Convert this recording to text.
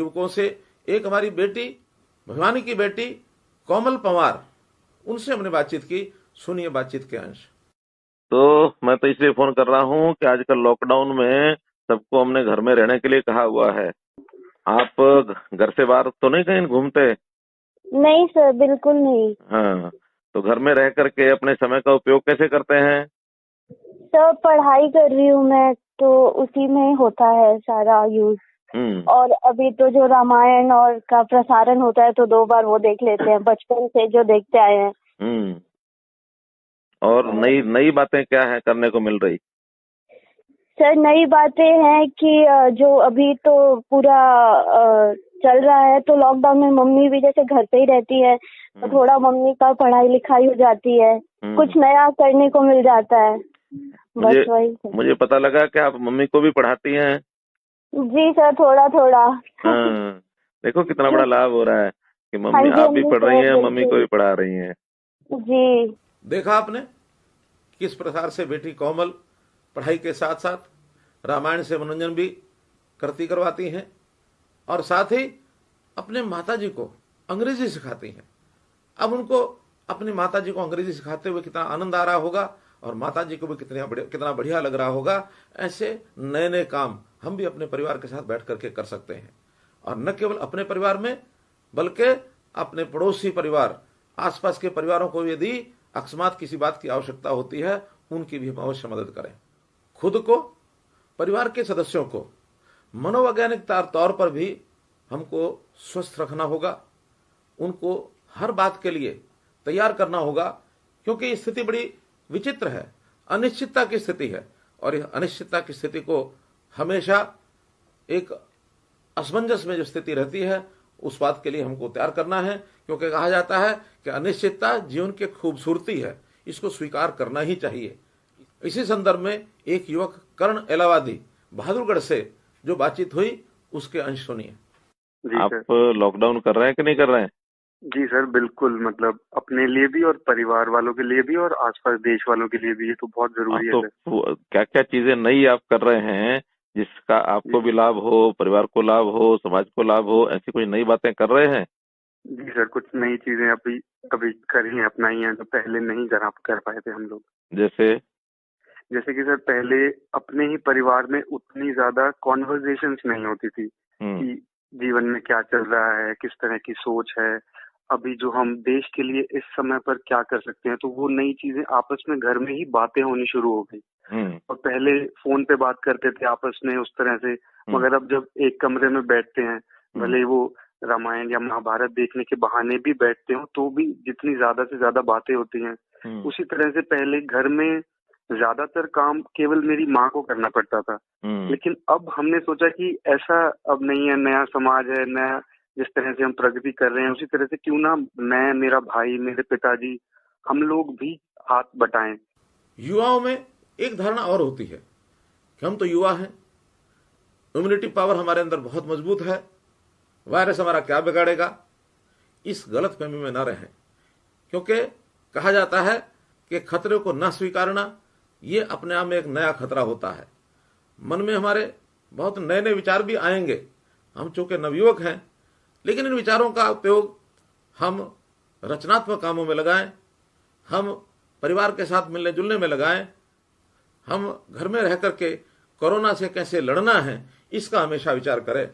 युवकों से, एक हमारी बेटी भिवानी की बेटी कोमल पंवार, उनसे हमने बातचीत की। सुनिए बातचीत के अंश। तो मैं तो इसलिए फोन कर रहा हूँ कि आजकल लॉकडाउन में सबको हमने घर में रहने के लिए कहा हुआ है। आप घर से बाहर तो नहीं कहीं घूमते? नहीं सर, बिल्कुल नहीं। हाँ, तो घर में रह करके अपने समय का उपयोग कैसे करते हैं? सर पढ़ाई कर रही हूँ मैं, तो उसी में होता है सारा यूज। और अभी तो जो रामायण और का प्रसारण होता है तो 2 बार वो देख लेते हैं, बचपन से जो देखते आए हैं। और नई नई बातें क्या है करने को मिल रही? सर नई बातें हैं कि जो अभी तो पूरा चल रहा है, तो लॉकडाउन में मम्मी भी जैसे घर पे ही रहती है, तो थोड़ा मम्मी का पढ़ाई लिखाई हो जाती है, कुछ नया करने को मिल जाता है। बस वही। मुझे पता लगा कि आप मम्मी को भी पढ़ाती हैं। जी सर, थोड़ा थोड़ा। हाँ, देखो कितना बड़ा लाभ हो रहा है कि हाँ मम्मी, जी, आप हाँ भी जी पढ़ रही सर, हैं, मम्मी को बिल्कुल। भी पढ़ा रही हैं। जी। देखा आपने किस प्रकार से बेटी कोमल पढ़ाई के साथ साथ रामायण से मनोरंजन भी करवाती हैं, और साथ ही अपने माताजी को अंग्रेजी सिखाती हैं। अब उनको अपनी माताजी को अंग्रेजी सिखाते हुए कितना आनंद आ रहा होगा, और माताजी को भी कितना बढ़िया लग रहा होगा। ऐसे नए नए काम हम भी अपने परिवार के साथ बैठ करके कर सकते हैं, और न केवल अपने परिवार में बल्कि अपने पड़ोसी परिवार, आसपास के परिवारों को यदि अकस्मात किसी बात की आवश्यकता होती है, उनकी भी हम अवश्य मदद करें। खुद को, परिवार के सदस्यों को मनोवैज्ञानिक तौर पर भी हमको स्वस्थ रखना होगा। उनको हर बात के लिए तैयार करना होगा, क्योंकि स्थिति बड़ी विचित्र है, अनिश्चितता की स्थिति है, और यह अनिश्चितता की स्थिति को हमेशा एक असमंजस में जो स्थिति रहती है, उस बात के लिए हमको तैयार करना है। क्योंकि कहा जाता है कि अनिश्चितता जीवन की खूबसूरती है, इसको स्वीकार करना ही चाहिए। इसी संदर्भ में एक युवक कर्ण एलावादी बहादुरगढ़ से जो बातचीत हुई, उसके अंश सुनिए। आप लॉकडाउन कर रहे हैं कि नहीं कर रहे हैं? जी सर, बिल्कुल। मतलब अपने लिए भी और परिवार वालों के लिए भी और आसपास देश वालों के लिए भी ये तो बहुत जरूरी है। तो क्या क्या चीजें नई आप कर रहे हैं जिसका आपको भी लाभ हो, परिवार को लाभ हो, समाज को लाभ हो, ऐसी कोई नई बातें कर रहे हैं? जी सर, कुछ नई चीजें अभी करी हैं, अपनाई हैं, जो पहले नहीं कर पाए थे हम लोग। जैसे कि सर, पहले अपने ही परिवार में उतनी ज्यादा कॉन्वर्जेशंस नहीं होती थी कि जीवन में क्या चल रहा है, किस तरह की सोच है, अभी जो हम देश के लिए इस समय पर क्या कर सकते हैं, तो वो नई चीजें आपस में घर में ही बातें होनी शुरू हो गई। और पहले फोन पे बात करते थे आपस में उस तरह से, मगर अब जब एक कमरे में बैठते हैं, भले वो रामायण या महाभारत देखने के बहाने भी बैठते हो, तो भी जितनी ज्यादा से ज्यादा बातें होती हैं। उसी तरह से पहले घर में ज्यादातर काम केवल मेरी माँ को करना पड़ता था, लेकिन अब हमने सोचा कि ऐसा अब नहीं है, नया समाज है, नया जिस तरह से हम प्रगति कर रहे हैं, उसी तरह से क्यों ना मैं, मेरा भाई, मेरे पिताजी, हम लोग भी हाथ बटाएं। युवाओं में एक धारणा और होती है कि हम तो युवा हैं, इम्यूनिटी पावर हमारे अंदर बहुत मजबूत है, वायरस हमारा क्या बिगाड़ेगा। इस गलत फहमी में न रहें, क्योंकि कहा जाता है कि खतरे को न स्वीकारना ये अपने आप में एक नया खतरा होता है। मन में हमारे बहुत नए नए विचार भी आएंगे। हम चूंकि नवयुवक हैं, लेकिन इन विचारों का उपयोग हम रचनात्मक कामों में लगाएं, हम परिवार के साथ मिलने जुलने में लगाएं, हम घर में रह करके कोरोना से कैसे लड़ना है, इसका हमेशा विचार करें।